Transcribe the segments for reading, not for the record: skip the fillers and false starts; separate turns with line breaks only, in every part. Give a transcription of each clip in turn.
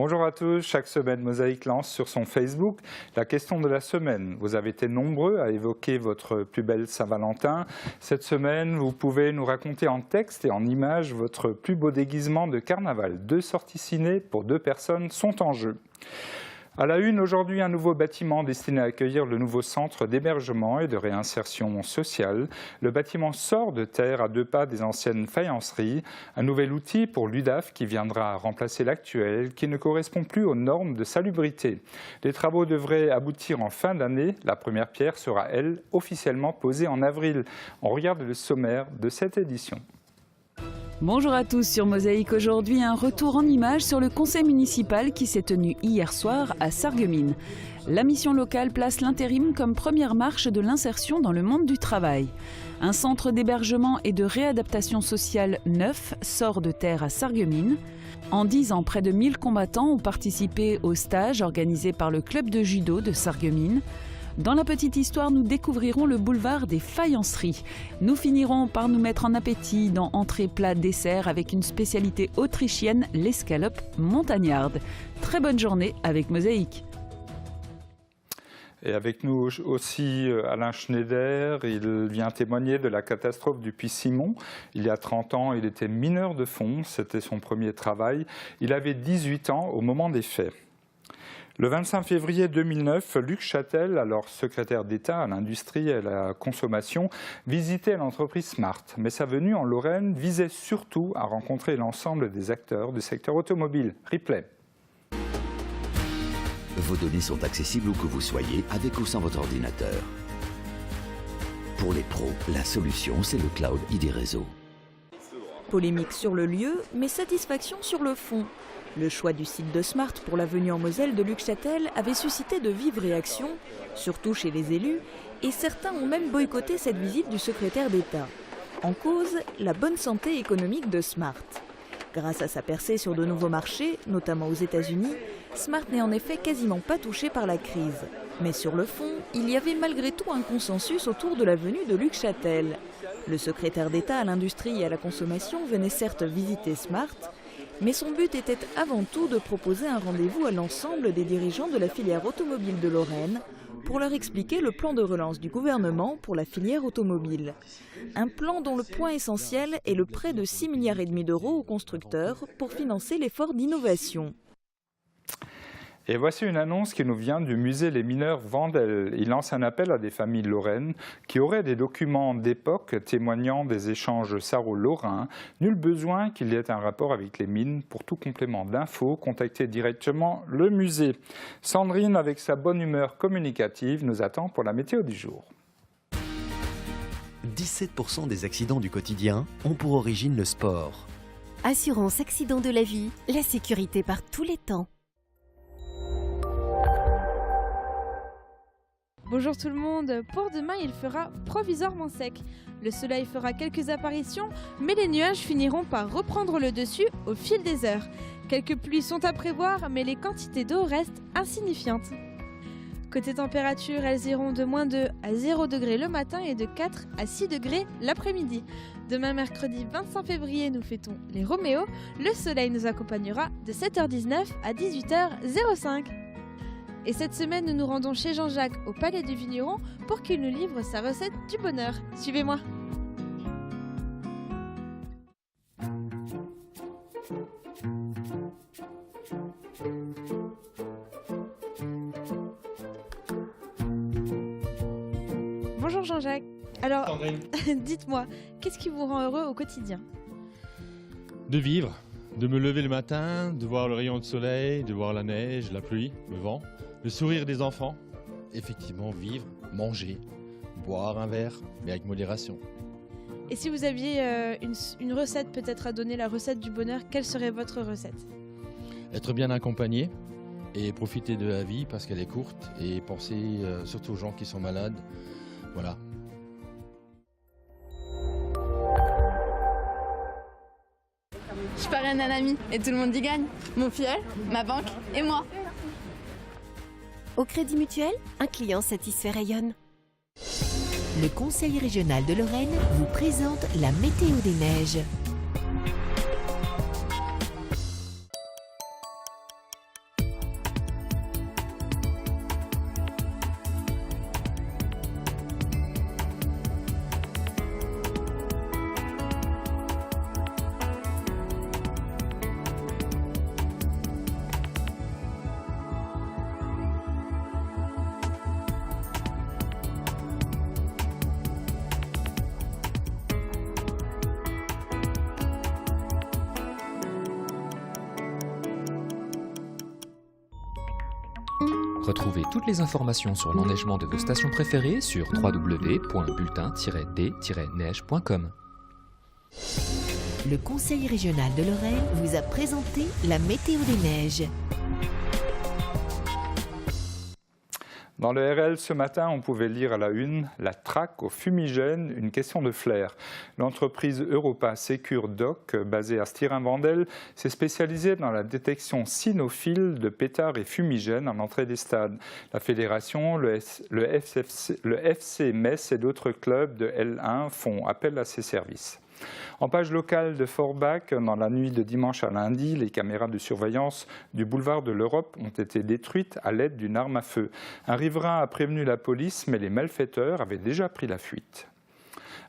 Bonjour à tous, chaque semaine Mosaïque lance sur son Facebook la question de la semaine. Vous avez été nombreux à évoquer votre plus belle Saint-Valentin. Cette semaine, vous pouvez nous raconter en texte et en images votre plus beau déguisement de carnaval. 2 sorties ciné pour 2 personnes sont en jeu. À la une, aujourd'hui, un nouveau bâtiment destiné à accueillir le nouveau centre d'hébergement et de réinsertion sociale. Le bâtiment sort de terre à 2 pas des anciennes faïenceries. Un nouvel outil pour l'UDAF qui viendra remplacer l'actuel, qui ne correspond plus aux normes de salubrité. Les travaux devraient aboutir en fin d'année. La première pierre sera, elle, officiellement posée en avril. On regarde le sommaire de cette édition.
Bonjour à tous sur Mosaïque. Aujourd'hui, un retour en images sur le conseil municipal qui s'est tenu hier soir à Sarreguemines. La mission locale place l'intérim comme première marche de l'insertion dans le monde du travail. Un centre d'hébergement et de réadaptation sociale neuf sort de terre à Sarreguemines. En 10 ans, près de 1000 combattants ont participé au stage organisé par le club de judo de Sarreguemines. Dans la petite histoire, nous découvrirons le boulevard des faïenceries. Nous finirons par nous mettre en appétit dans entrée, plat, dessert avec une spécialité autrichienne, l'escalope montagnarde. Très bonne journée avec Mosaïque.
Et avec nous aussi Alain Schneider, il vient témoigner de la catastrophe du Puy Simon. Il y a 30 ans, il était mineur de fond, c'était son premier travail. Il avait 18 ans au moment des faits. Le 25 février 2009, Luc Châtel, alors secrétaire d'État à l'industrie et à la consommation, visitait l'entreprise Smart. Mais sa venue en Lorraine visait surtout à rencontrer l'ensemble des acteurs du secteur automobile. Replay.
Vos données sont accessibles où que vous soyez, avec ou sans votre ordinateur. Pour les pros, la solution, c'est le cloud ID Réseau.
Polémique sur le lieu, mais satisfaction sur le fond. Le choix du site de Smart pour la venue en Moselle de Luc Châtel avait suscité de vives réactions, surtout chez les élus, et certains ont même boycotté cette visite du secrétaire d'État. En cause, la bonne santé économique de Smart. Grâce à sa percée sur de nouveaux marchés, notamment aux États-Unis, Smart n'est en effet quasiment pas touché par la crise. Mais sur le fond, il y avait malgré tout un consensus autour de la venue de Luc Châtel. Le secrétaire d'État à l'industrie et à la consommation venait certes visiter Smart, mais son but était avant tout de proposer un rendez-vous à l'ensemble des dirigeants de la filière automobile de Lorraine pour leur expliquer le plan de relance du gouvernement pour la filière automobile. Un plan dont le point essentiel est le prêt de 6,5 milliards d'euros aux constructeurs pour financer l'effort d'innovation.
Et voici une annonce qui nous vient du musée Les Mineurs Vandel. Il lance un appel à des familles lorraines qui auraient des documents d'époque témoignant des échanges sarro-lorrains. Nul besoin qu'il y ait un rapport avec les mines. Pour tout complément d'infos, contactez directement le musée. Sandrine, avec sa bonne humeur communicative, nous attend pour la météo du jour.
17% des accidents du quotidien ont pour origine le sport.
Assurance accident de la vie, la sécurité par tous les temps.
Bonjour tout le monde, pour demain il fera provisoirement sec. Le soleil fera quelques apparitions, mais les nuages finiront par reprendre le dessus au fil des heures. Quelques pluies sont à prévoir, mais les quantités d'eau restent insignifiantes. Côté température, elles iront de -2 à 0 degrés le matin et de 4 à 6 degrés l'après-midi. Demain mercredi 25 février, nous fêtons les Roméos. Le soleil nous accompagnera de 7h19 à 18h05. Et cette semaine, nous nous rendons chez Jean-Jacques au Palais du Vigneron pour qu'il nous livre sa recette du bonheur. Suivez-moi. Bonjour Jean-Jacques. Alors, dites-moi, qu'est-ce qui vous rend heureux au quotidien?
De vivre, de me lever le matin, de voir le rayon de soleil, de voir la neige, la pluie, le vent. Le sourire des enfants, effectivement vivre, manger, boire un verre, mais avec modération.
Et si vous aviez une recette peut-être à donner, la recette du bonheur, quelle serait votre recette?
Être bien accompagné et profiter de la vie parce qu'elle est courte et penser surtout aux gens qui sont malades. Voilà.
Je parraine un ami et tout le monde y gagne. Mon filleul, ma banque et moi.
Au Crédit Mutuel, un client satisfait rayonne.
Le Conseil régional de Lorraine vous présente la météo des neiges.
Retrouvez toutes les informations sur l'enneigement de vos stations préférées sur www.bulletin-d-neige.com.
Le Conseil régional de Lorraine vous a présenté la météo des neiges.
Dans le RL ce matin, on pouvait lire à la une « La traque au fumigène, une question de flair ». L'entreprise Europa Secure Doc, basée à Stirin-Wendel, s'est spécialisée dans la détection cynophile de pétards et fumigènes en entrée des stades. La fédération, le FC Metz et d'autres clubs de L1 font appel à ces services. En page locale de Forbach, dans la nuit de dimanche à lundi, les caméras de surveillance du boulevard de l'Europe ont été détruites à l'aide d'une arme à feu. Un riverain a prévenu la police, mais les malfaiteurs avaient déjà pris la fuite.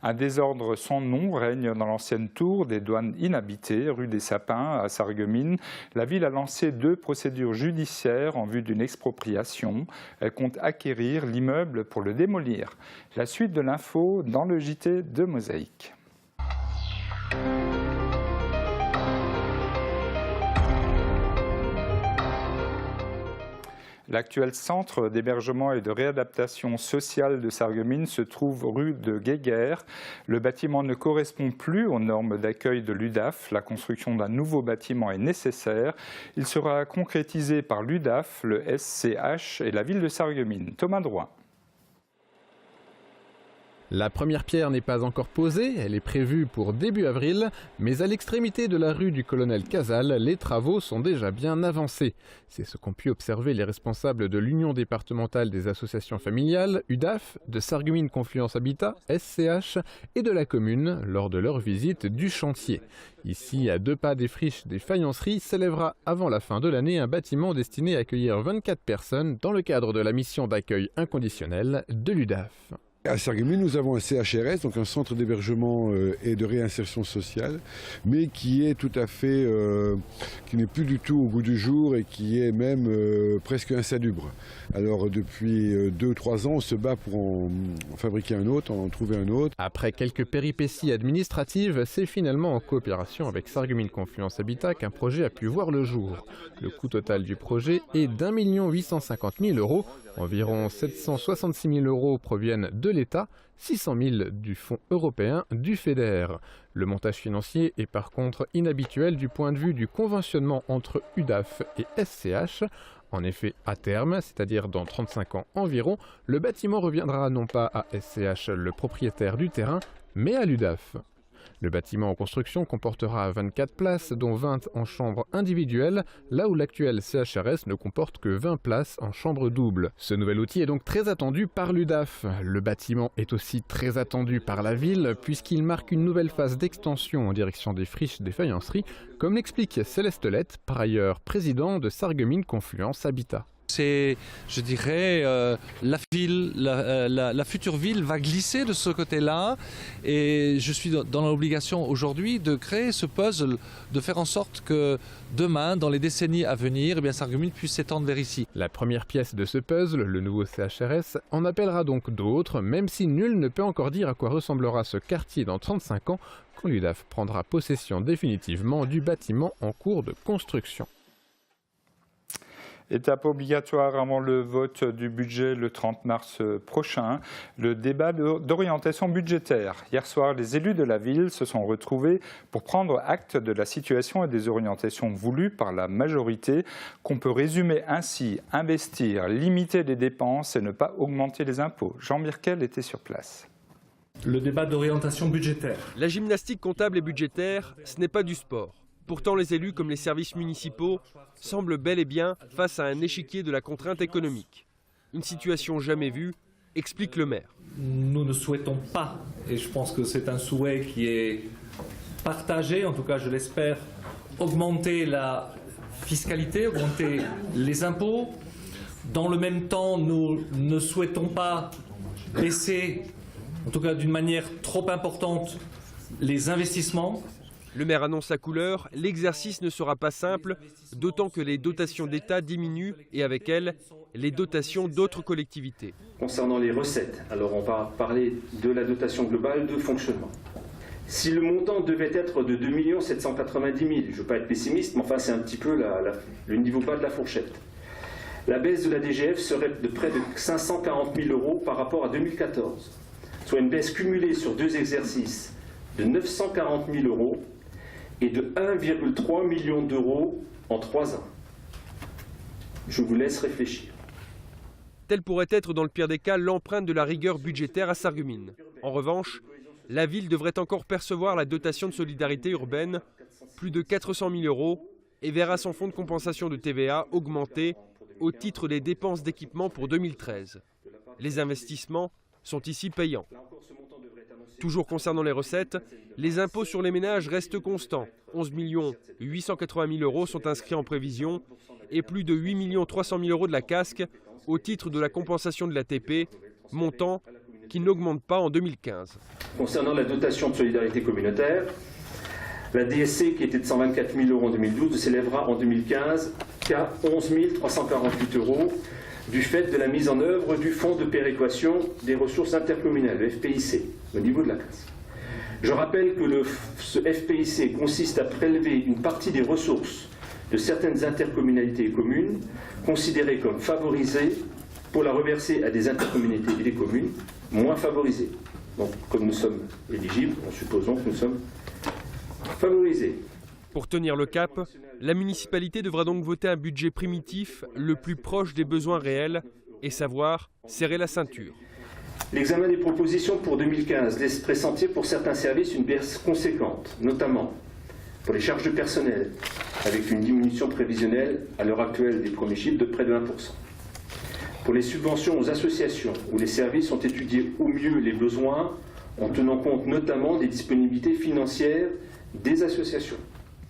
Un désordre sans nom règne dans l'ancienne tour des douanes inhabitées, rue des Sapins, à Sarreguemines. La ville a lancé 2 procédures judiciaires en vue d'une expropriation. Elle compte acquérir l'immeuble pour le démolir. La suite de l'info dans le JT de Mosaïque. L'actuel centre d'hébergement et de réadaptation sociale de Sarreguemines se trouve rue de Guéguerre. Le bâtiment ne correspond plus aux normes d'accueil de l'UDAF. La construction d'un nouveau bâtiment est nécessaire. Il sera concrétisé par l'UDAF, le SCH et la ville de Sarreguemines. Thomas Drouin.
La première pierre n'est pas encore posée, elle est prévue pour début avril, mais à l'extrémité de la rue du Colonel Casal, les travaux sont déjà bien avancés. C'est ce qu'ont pu observer les responsables de l'Union départementale des associations familiales, UDAF, de Sarreguemines Confluence Habitat, SCH, et de la commune lors de leur visite du chantier. Ici, à 2 pas des friches des faïenceries, s'élèvera avant la fin de l'année un bâtiment destiné à accueillir 24 personnes dans le cadre de la mission d'accueil inconditionnel de l'UDAF.
À Sarreguemines, nous avons un CHRS, donc un centre d'hébergement et de réinsertion sociale, mais qui est tout à fait, qui n'est plus du tout au goût du jour et qui est même presque insalubre. Alors depuis 2 ou 3 ans, on se bat pour en fabriquer un autre, en trouver un autre.
Après quelques péripéties administratives, c'est finalement en coopération avec Sarreguemines Confluence Habitat qu'un projet a pu voir le jour. Le coût total du projet est d'1 850 000 €. Environ 766 000 € proviennent de l'État, 600 000 du Fonds européen du FEDER. Le montage financier est par contre inhabituel du point de vue du conventionnement entre UDAF et SCH. En effet, à terme, c'est-à-dire dans 35 ans environ, le bâtiment reviendra non pas à SCH, le propriétaire du terrain, mais à l'UDAF. Le bâtiment en construction comportera 24 places, dont 20 en chambre individuelle, là où l'actuel CHRS ne comporte que 20 places en chambre double. Ce nouvel outil est donc très attendu par l'UDAF. Le bâtiment est aussi très attendu par la ville, puisqu'il marque une nouvelle phase d'extension en direction des friches des faïenceries, comme l'explique Céleste Lette, par ailleurs président de Sarreguemines Confluence Habitat.
C'est, je dirais, la ville, la future ville va glisser de ce côté-là et je suis dans l'obligation aujourd'hui de créer ce puzzle, de faire en sorte que demain, dans les décennies à venir, eh bien, Sarreguemines puisse s'étendre vers ici.
La première pièce de ce puzzle, le nouveau CHRS, en appellera donc d'autres, même si nul ne peut encore dire à quoi ressemblera ce quartier dans 35 ans, quand l'UDAF prendra possession définitivement du bâtiment en cours de construction.
Étape obligatoire avant le vote du budget le 30 mars prochain, le débat d'orientation budgétaire. Hier soir, les élus de la ville se sont retrouvés pour prendre acte de la situation et des orientations voulues par la majorité, qu'on peut résumer ainsi: investir, limiter les dépenses et ne pas augmenter les impôts. Jean Mirkel était sur place.
Le débat d'orientation budgétaire.
La gymnastique comptable et budgétaire, ce n'est pas du sport. Pourtant, les élus comme les services municipaux semblent bel et bien face à un échiquier de la contrainte économique. Une situation jamais vue, explique le maire.
Nous ne souhaitons pas, et je pense que c'est un souhait qui est partagé, en tout cas je l'espère, augmenter la fiscalité, augmenter les impôts. Dans le même temps, nous ne souhaitons pas baisser, en tout cas d'une manière trop importante, les investissements.
Le maire annonce la couleur, l'exercice ne sera pas simple, d'autant que les dotations d'État diminuent et avec elles, les dotations d'autres collectivités.
Concernant les recettes, alors on va parler de la dotation globale de fonctionnement. Si le montant devait être de 2 790 000, je ne veux pas être pessimiste, mais enfin c'est un petit peu le niveau bas de la fourchette. la baisse de la DGF serait de près de 540 000 € par rapport à 2014, soit une baisse cumulée sur 2 exercices de 940 000 € et de 1,3 million d'euros en 3 ans. Je vous laisse réfléchir.
Telle pourrait être dans le pire des cas l'empreinte de la rigueur budgétaire à Sarreguemines. En revanche, la ville devrait encore percevoir la dotation de solidarité urbaine, plus de 400 000 €, et verra son fonds de compensation de TVA augmenter au titre des dépenses d'équipement pour 2013. Les investissements sont ici payants. Toujours concernant les recettes, les impôts sur les ménages restent constants. 11 880 000 € sont inscrits en prévision et plus de 8 300 000 € de la casque au titre de la compensation de l'ATP, montant qui n'augmente pas en 2015.
Concernant la dotation de solidarité communautaire, la DSC qui était de 124 000 € en 2012 ne s'élèvera en 2015 qu'à 11 348 € du fait de la mise en œuvre du fonds de péréquation des ressources intercommunales, le FPIC, au niveau de la classe. Je rappelle que ce FPIC consiste à prélever une partie des ressources de certaines intercommunalités et communes considérées comme favorisées pour la reverser à des intercommunalités et des communes moins favorisées. Donc, comme nous sommes éligibles, en supposant que nous sommes favorisés.
Pour tenir le cap, la municipalité devra donc voter un budget primitif le plus proche des besoins réels et savoir serrer la ceinture.
L'examen des propositions pour 2015 laisse pressentir pour certains services une baisse conséquente, notamment pour les charges de personnel, avec une diminution prévisionnelle à l'heure actuelle des premiers chiffres de près de 1%. Pour les subventions aux associations, où les services ont étudié au mieux les besoins, en tenant compte notamment des disponibilités financières des associations.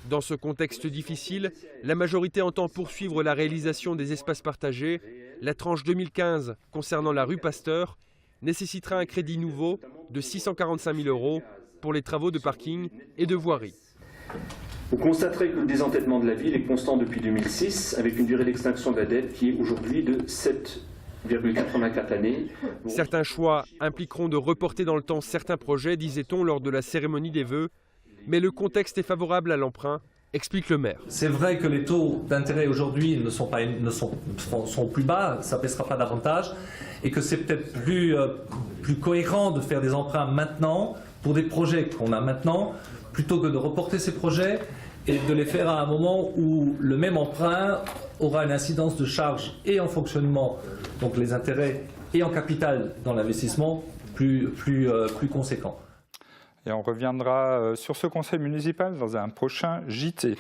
Dans ce contexte difficile, la majorité entend poursuivre la réalisation des espaces partagés. La tranche 2015 concernant la rue Pasteur nécessitera un crédit nouveau de 645 000 € pour les travaux de parking et de voirie.
Vous constaterez que le désendettement de la ville est constant depuis 2006, avec une durée d'extinction de la dette qui est aujourd'hui de 7,84 années.
Certains choix impliqueront de reporter dans le temps certains projets, disait-on lors de la cérémonie des vœux. Mais le contexte est favorable à l'emprunt, explique le maire.
C'est vrai que les taux d'intérêt aujourd'hui sont plus bas, ça ne baissera pas davantage, et que c'est peut-être plus cohérent de faire des emprunts maintenant pour des projets qu'on a maintenant, plutôt que de reporter ces projets et de les faire à un moment où le même emprunt aura une incidence de charge et en fonctionnement, donc les intérêts, et en capital dans l'investissement plus conséquent.
Et on reviendra sur ce conseil municipal dans un prochain JT.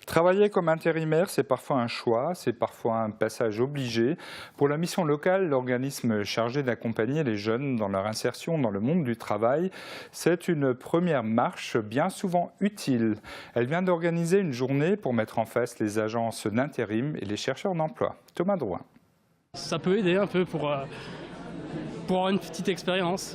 Travailler comme intérimaire, c'est parfois un choix, c'est parfois un passage obligé. Pour la mission locale, l'organisme chargé d'accompagner les jeunes dans leur insertion dans le monde du travail, c'est une première marche bien souvent utile. Elle vient d'organiser une journée pour mettre en face les agences d'intérim et les chercheurs d'emploi. Thomas Drouin.
Ça peut aider un peu pour avoir une petite expérience.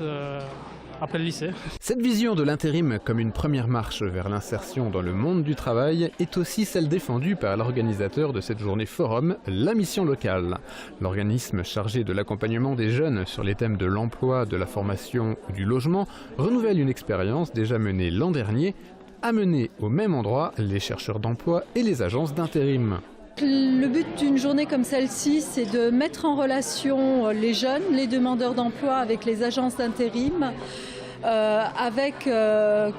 Après le lycée.
Cette vision de l'intérim comme une première marche vers l'insertion dans le monde du travail est aussi celle défendue par l'organisateur de cette journée forum, la mission locale. L'organisme chargé de l'accompagnement des jeunes sur les thèmes de l'emploi, de la formation ou du logement renouvelle une expérience déjà menée l'an dernier, amener au même endroit les chercheurs d'emploi et les agences d'intérim.
Le but d'une journée comme celle-ci, c'est de mettre en relation les jeunes, les demandeurs d'emploi avec les agences d'intérim, avec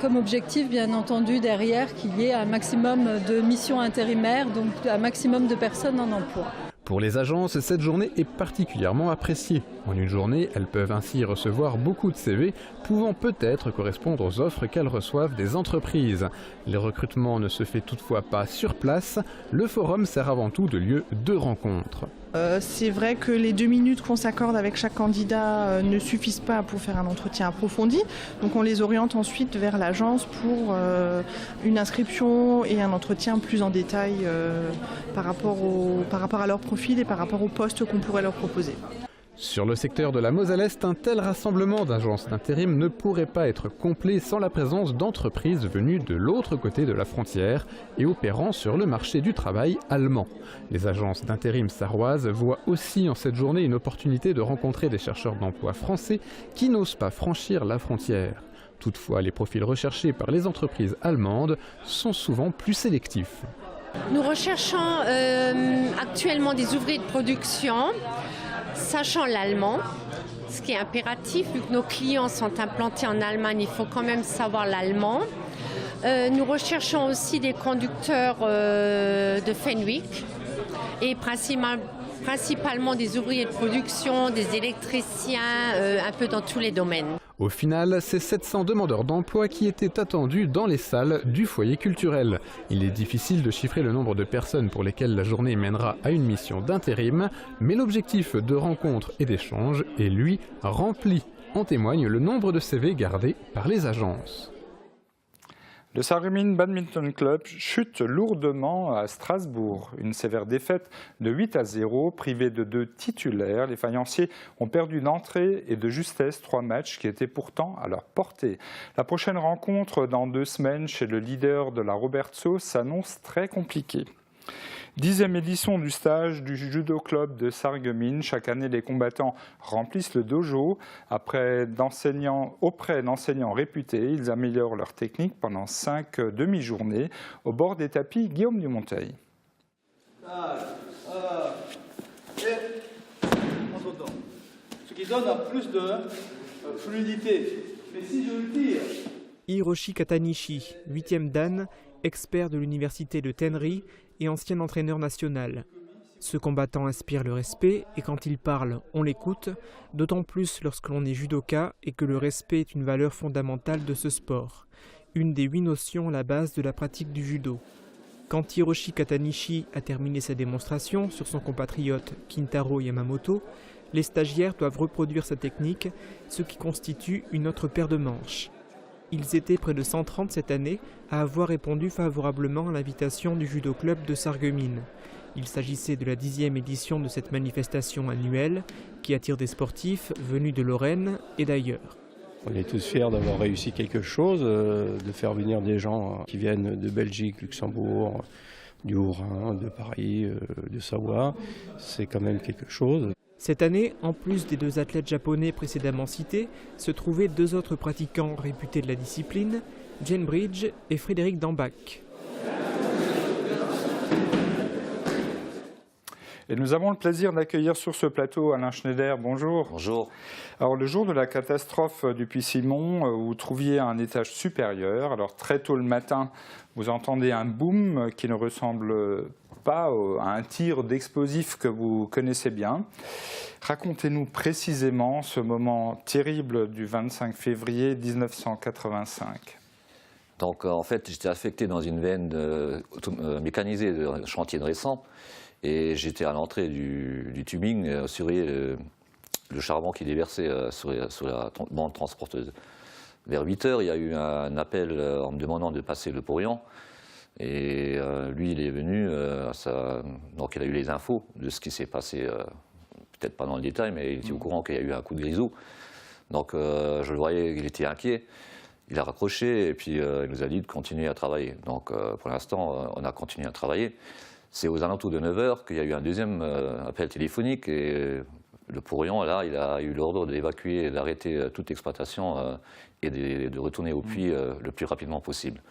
comme objectif, bien entendu, derrière qu'il y ait un maximum de missions intérimaires, donc un maximum de personnes en emploi.
Pour les agences, cette journée est particulièrement appréciée. En une journée, elles peuvent ainsi recevoir beaucoup de CV, pouvant peut-être correspondre aux offres qu'elles reçoivent des entreprises. Les recrutements ne se fait toutefois pas sur place. Le forum sert avant tout de lieu de rencontre.
C'est vrai que les 2 minutes qu'on s'accorde avec chaque candidat ne suffisent pas pour faire un entretien approfondi. Donc on les oriente ensuite vers l'agence pour une inscription et un entretien plus en détail par rapport à leur profil et par rapport au poste qu'on pourrait leur proposer.
Sur le secteur de la Moselle-Est, un tel rassemblement d'agences d'intérim ne pourrait pas être complet sans la présence d'entreprises venues de l'autre côté de la frontière et opérant sur le marché du travail allemand. Les agences d'intérim sarroises voient aussi en cette journée une opportunité de rencontrer des chercheurs d'emploi français qui n'osent pas franchir la frontière. Toutefois, les profils recherchés par les entreprises allemandes sont souvent plus sélectifs.
Nous recherchons actuellement des ouvriers de production, sachant l'allemand, ce qui est impératif, vu que nos clients sont implantés en Allemagne, il faut quand même savoir l'allemand. Nous recherchons aussi des conducteurs de Fenwick et principalement des ouvriers de production, des électriciens, un peu dans tous les domaines.
Au final, c'est 700 demandeurs d'emploi qui étaient attendus dans les salles du foyer culturel. Il est difficile de chiffrer le nombre de personnes pour lesquelles la journée mènera à une mission d'intérim, mais l'objectif de rencontre et d'échange est, lui, rempli. En témoigne le nombre de CV gardés par les agences.
Le Sarreguemines Badminton Club chute lourdement à Strasbourg. Une sévère défaite de 8-0, privée de 2 titulaires. Les faïenciers ont perdu d'entrée et de justesse 3 matchs qui étaient pourtant à leur portée. La prochaine rencontre dans 2 semaines chez le leader de la Robertso s'annonce très compliquée. 10e édition du stage du judo club de Sarreguemines. Chaque année, les combattants remplissent le dojo. Auprès d'enseignants réputés, ils améliorent leur technique pendant 5 demi-journées. Au bord des tapis, Guillaume Dumonteil.
Ce qui donne plus de fluidité. Mais si je le tire...
Hiroshi Katanishi, 8e dan, expert de l'université de Tenri et ancien entraîneur national. Ce combattant inspire le respect et quand il parle, on l'écoute, d'autant plus lorsque l'on est judoka et que le respect est une valeur fondamentale de ce sport, une des 8 notions à la base de la pratique du judo. Quand Hiroshi Katanishi a terminé sa démonstration sur son compatriote Kintaro Yamamoto, les stagiaires doivent reproduire sa technique, ce qui constitue une autre paire de manches. Ils étaient près de 130 cette année à avoir répondu favorablement à l'invitation du judo club de Sarreguemines. Il s'agissait de la 10e édition de cette manifestation annuelle qui attire des sportifs venus de Lorraine et d'ailleurs.
On est tous fiers d'avoir réussi quelque chose, de faire venir des gens qui viennent de Belgique, Luxembourg, du Haut-Rhin, de Paris, de Savoie. C'est quand même quelque chose.
Cette année, en plus des 2 athlètes japonais précédemment cités, se trouvaient 2 autres pratiquants réputés de la discipline, Jane Bridge et Frédéric Dambach.
Et nous avons le plaisir d'accueillir sur ce plateau Alain Schneider. Bonjour.
Bonjour.
Alors le jour de la catastrophe du Puy-Simon, vous trouviez à un étage supérieur. Alors très tôt le matin, vous entendez un boom qui ne ressemble pas à un tir d'explosif que vous connaissez bien. Racontez-nous précisément ce moment terrible du 25 février 1985.
Donc en fait, j'étais affecté dans une veine mécanisée de chantier de récent et j'étais à l'entrée du tubing surveiller le charbon qui déversait sur la bande transporteuse. Vers 8 h, il y a eu un appel en me demandant de passer le porion. Et lui, il est venu, donc il a eu les infos de ce qui s'est passé, peut-être pas dans le détail, mais il était au courant qu'il y a eu un coup de grisou. Donc je le voyais, il était inquiet. Il a raccroché et puis il nous a dit de continuer à travailler. Donc pour l'instant, on a continué à travailler. C'est aux alentours de 9 h qu'il y a eu un deuxième appel téléphonique et le porion, là, il a eu l'ordre d'évacuer et d'arrêter toute exploitation et de retourner au puits le plus rapidement possible.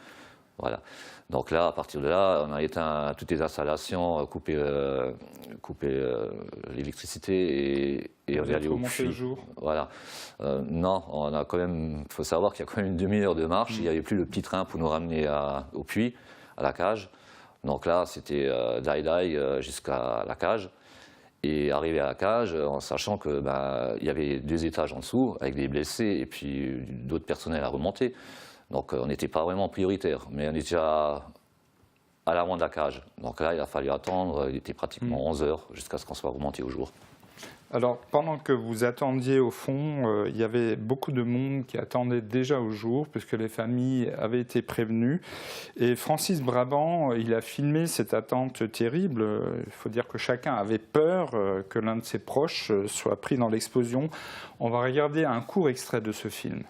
Voilà. Donc là, à partir de là, on a éteint toutes les installations, coupé l'électricité et on est allé au puits. Voilà. Non, on a quand même. Il faut savoir qu'il y a quand même une demi-heure de marche. Il n'y avait plus le petit train pour nous ramener au puits, à la cage. Donc là, c'était die-die jusqu'à la cage. Et arrivé à la cage, en sachant que il y avait 2 étages en dessous avec des blessés et puis d'autres personnels à remonter. Donc on n'était pas vraiment prioritaire, mais on était déjà à l'avant de la cage. Donc là, il a fallu attendre, il était pratiquement 11 h jusqu'à ce qu'on soit remonté au jour.
Alors, pendant que vous attendiez au fond, il y avait beaucoup de monde qui attendait déjà au jour, puisque les familles avaient été prévenues. Et Francis Brabant, il a filmé cette attente terrible. Il faut dire que chacun avait peur que l'un de ses proches soit pris dans l'explosion. On va regarder un court extrait de ce film.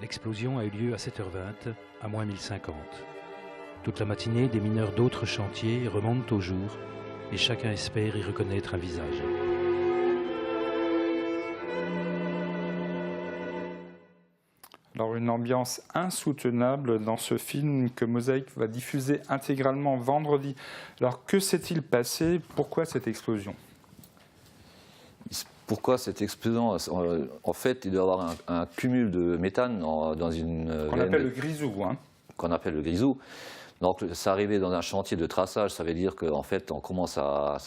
L'explosion a eu lieu à 7h20, à moins 1050. Toute la matinée, des mineurs d'autres chantiers remontent au jour et chacun espère y reconnaître un visage.
Alors une ambiance insoutenable dans ce film que Mosaïque va diffuser intégralement vendredi. Alors que s'est-il passé? Pourquoi cette explosion?
Pourquoi cette explosion? En fait, il doit y avoir un cumul de méthane dans une
Qu'on appelle le grisou. Hein.
Qu'on appelle le grisou. Donc ça arrivait dans un chantier de traçage, ça veut dire qu'en fait on commence à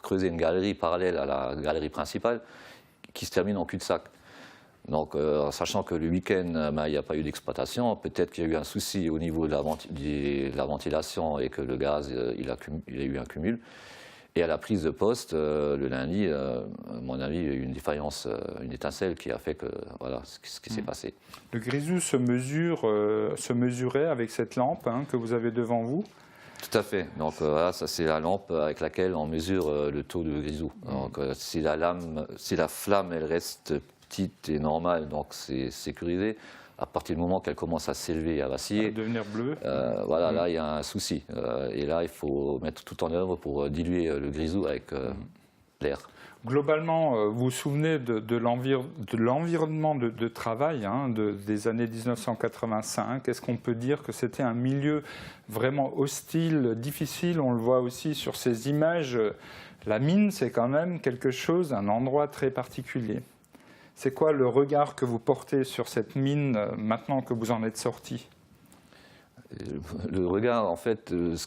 creuser une galerie parallèle à la galerie principale qui se termine en cul-de-sac. Donc, sachant que le week-end, il n'y a pas eu d'exploitation, peut-être qu'il y a eu un souci au niveau de la ventilation et que le gaz, il a eu un cumul. Et à la prise de poste, le lundi, à mon avis, il y a eu une défaillance, une étincelle qui a fait que, voilà, ce qui s'est passé.
Le grisou se mesurait avec cette lampe que vous avez devant vous?
Tout à fait. Donc voilà, ça c'est la lampe avec laquelle on mesure le taux de grisou. Donc si la flamme, elle reste petite et normale, donc c'est sécurisé. À partir du moment qu'elle commence à s'élever et à vaciller,
devenir bleu.
Voilà, là il y a un souci. Et là il faut mettre tout en œuvre pour diluer le grisou avec l'air.
Globalement, vous vous souvenez de l'environnement de travail des années 1985? Est-ce qu'on peut dire que c'était un milieu vraiment hostile, difficile? On le voit aussi sur ces images. La mine, c'est quand même quelque chose, un endroit très particulier. C'est quoi le regard que vous portez sur cette mine maintenant que vous en êtes sorti?
Le regard, en fait, ce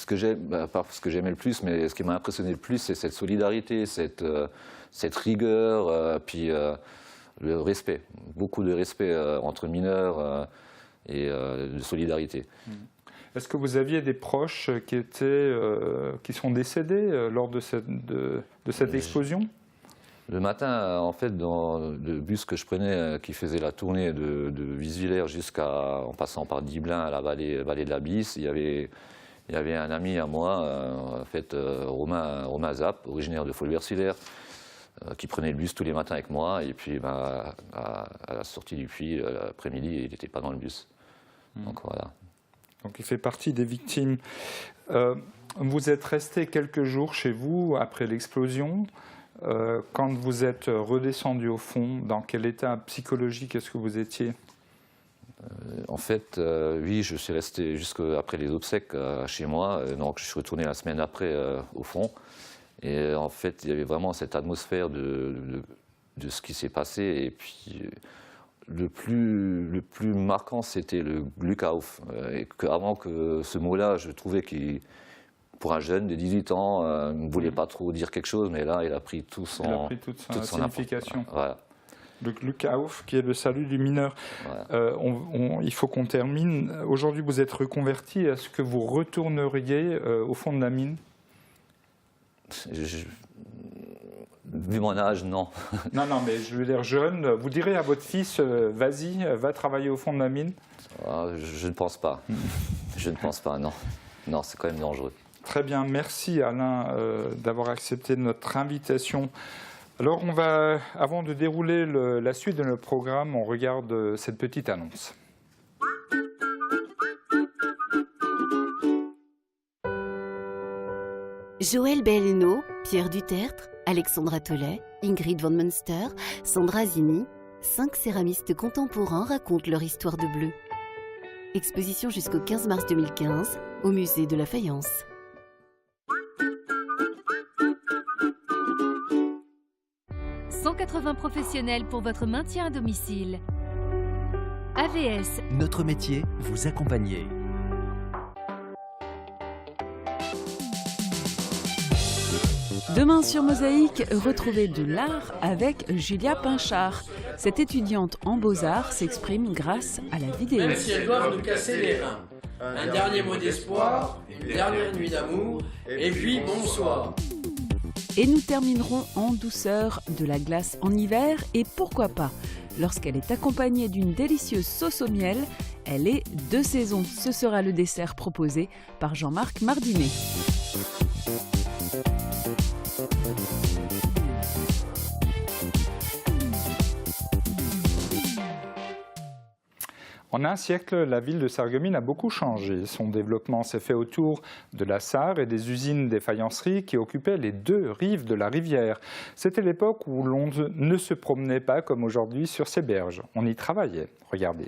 que j'aimais le plus, mais ce qui m'a impressionné le plus, c'est cette solidarité, cette rigueur, puis le respect, beaucoup de respect entre mineurs et de solidarité.
Est-ce que vous aviez des proches qui sont décédés lors de cette explosion?
Le matin, en fait, dans le bus que je prenais, qui faisait la tournée de Visvillers en passant par Diblin à la vallée de la Bisse, il y avait un ami à moi, en fait, Romain Zapp, originaire de Folberts-Siller, qui prenait le bus tous les matins avec moi. Et puis, à la sortie du puits, l'après-midi, il n'était pas dans le bus. Donc voilà.
Donc il fait partie des victimes. Vous êtes resté quelques jours chez vous après l'explosion. Quand vous êtes redescendu au fond, dans quel état psychologique est-ce que vous étiez?
En fait, oui, je suis resté jusqu'après les obsèques chez moi. Donc je suis retourné la semaine après au fond. Et en fait, il y avait vraiment cette atmosphère de ce qui s'est passé. Et puis, le plus marquant, c'était le Glückauf. Et avant que ce mot-là, je trouvais qu'il... Pour un jeune de 18 ans, ne voulait pas trop dire quelque chose, mais là, il a pris toute son
signification.
Voilà.
Le Glückauf, qui est le salut du mineur. Voilà. Il faut qu'on termine. Aujourd'hui, vous êtes reconverti. Est-ce que vous retourneriez au fond de la mine?
Vu mon âge, non.
Non, mais je veux dire jeune. Vous direz à votre fils, vas-y, va travailler au fond de la mine?
Je ne pense pas. Je ne pense pas, non. Non, c'est quand même dangereux.
Très bien, merci Alain d'avoir accepté notre invitation. Alors avant de dérouler la suite de notre programme, on regarde cette petite annonce.
Joël Belleno, Pierre Dutertre, Alexandra Tollet, Ingrid von Münster, Sandra Zini, 5 céramistes contemporains racontent leur histoire de bleu. Exposition jusqu'au 15 mars 2015 au musée de la Fayence.
« 180 professionnels pour votre maintien à domicile. AVS.
Notre métier, vous accompagner.
Demain sur Mosaïque, retrouvez de l'art avec Julia Pinchard. Cette étudiante en beaux-arts s'exprime grâce à la vidéo.
Même si elles doivent nous casser les reins. Un dernier mot d'espoir, une dernière nuit d'amour, et puis bonsoir.
Et nous terminerons en douceur de la glace en hiver et pourquoi pas, lorsqu'elle est accompagnée d'une délicieuse sauce au miel, elle est de saison. Ce sera le dessert proposé par Jean-Marc Mardinet.
En un siècle, la ville de Sarreguemines a beaucoup changé. Son développement s'est fait autour de la Sarre et des usines des faïenceries qui occupaient les deux rives de la rivière. C'était l'époque où l'on ne se promenait pas comme aujourd'hui sur ces berges. On y travaillait. Regardez.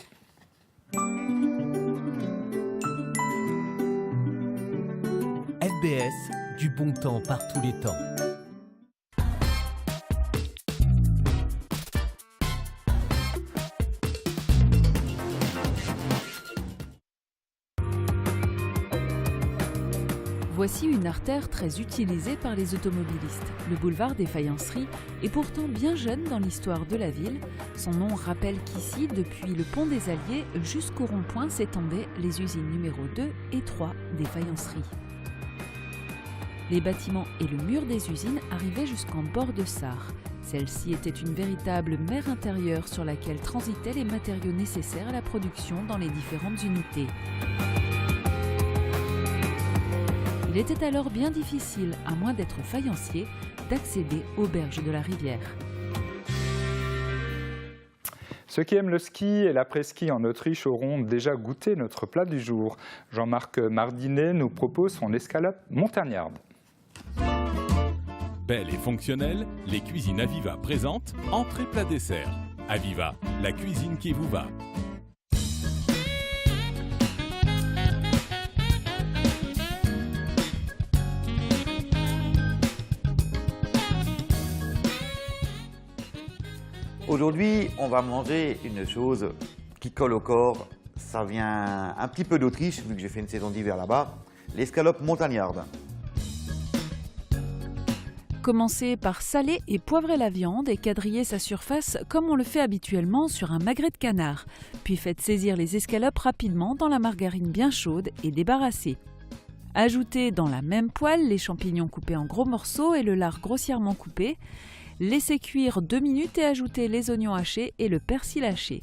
FBS, du bon temps par tous les temps.
Voici une artère très utilisée par les automobilistes. Le boulevard des Faïenceries est pourtant bien jeune dans l'histoire de la ville. Son nom rappelle qu'ici, depuis le pont des Alliés jusqu'au rond-point, s'étendaient les usines numéro 2 et 3 des faïenceries. Les bâtiments et le mur des usines arrivaient jusqu'en bord de Sarre. Celle-ci était une véritable mer intérieure sur laquelle transitaient les matériaux nécessaires à la production dans les différentes unités. Il était alors bien difficile, à moins d'être faïencier, d'accéder aux berges de la rivière.
Ceux qui aiment le ski et l'après-ski en Autriche auront déjà goûté notre plat du jour. Jean-Marc Mardinet nous propose son escalope montagnarde.
Belle et fonctionnelle, les cuisines Aviva présentent entrée plat dessert. Aviva, la cuisine qui vous va.
Aujourd'hui, on va manger une chose qui colle au corps. Ça vient un petit peu d'Autriche, vu que j'ai fait une saison d'hiver là-bas. L'escalope montagnarde.
Commencez par saler et poivrer la viande et quadriller sa surface comme on le fait habituellement sur un magret de canard. Puis faites saisir les escalopes rapidement dans la margarine bien chaude et débarrassez. Ajoutez dans la même poêle les champignons coupés en gros morceaux et le lard grossièrement coupé. Laissez cuire 2 minutes et ajoutez les oignons hachés et le persil haché.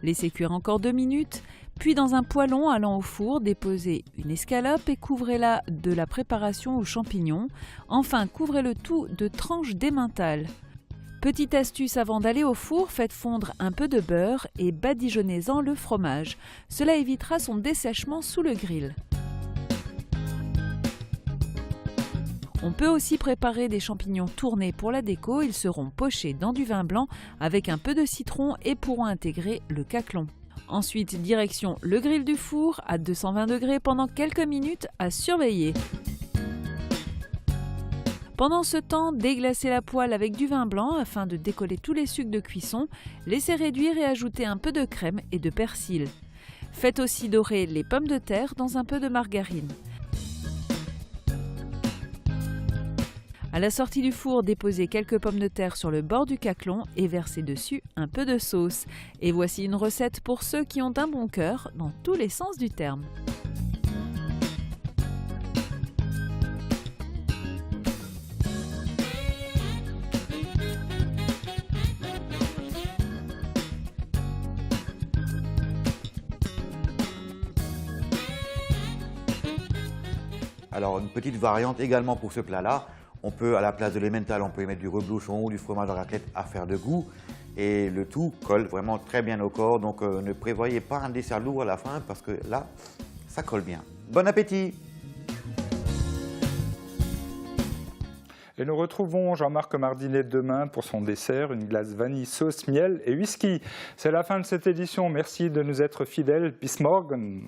Laissez cuire encore 2 minutes, puis dans un poêlon allant au four, déposez une escalope et couvrez-la de la préparation aux champignons. Enfin, couvrez le tout de tranches d'emmental. Petite astuce avant d'aller au four, faites fondre un peu de beurre et badigeonnez-en le fromage. Cela évitera son dessèchement sous le grill. On peut aussi préparer des champignons tournés pour la déco. Ils seront pochés dans du vin blanc avec un peu de citron et pourront intégrer le caclon. Ensuite, direction le grill du four à 220 degrés pendant quelques minutes à surveiller. Pendant ce temps, déglacez la poêle avec du vin blanc afin de décoller tous les sucs de cuisson. Laissez réduire et ajoutez un peu de crème et de persil. Faites aussi dorer les pommes de terre dans un peu de margarine. À la sortie du four, déposez quelques pommes de terre sur le bord du caclon et versez dessus un peu de sauce. Et voici une recette pour ceux qui ont un bon cœur dans tous les sens du terme.
Alors une petite variante également pour ce plat-là. On peut, à la place de l'emmental, on peut y mettre du reblochon ou du fromage à raclette à faire de goût. Et le tout colle vraiment très bien au corps. Donc ne prévoyez pas un dessert lourd à la fin parce que là, ça colle bien. Bon appétit!
Et nous retrouvons Jean-Marc Mardinet demain pour son dessert, une glace vanille, sauce, miel et whisky. C'est la fin de cette édition. Merci de nous être fidèles. Bis morgen!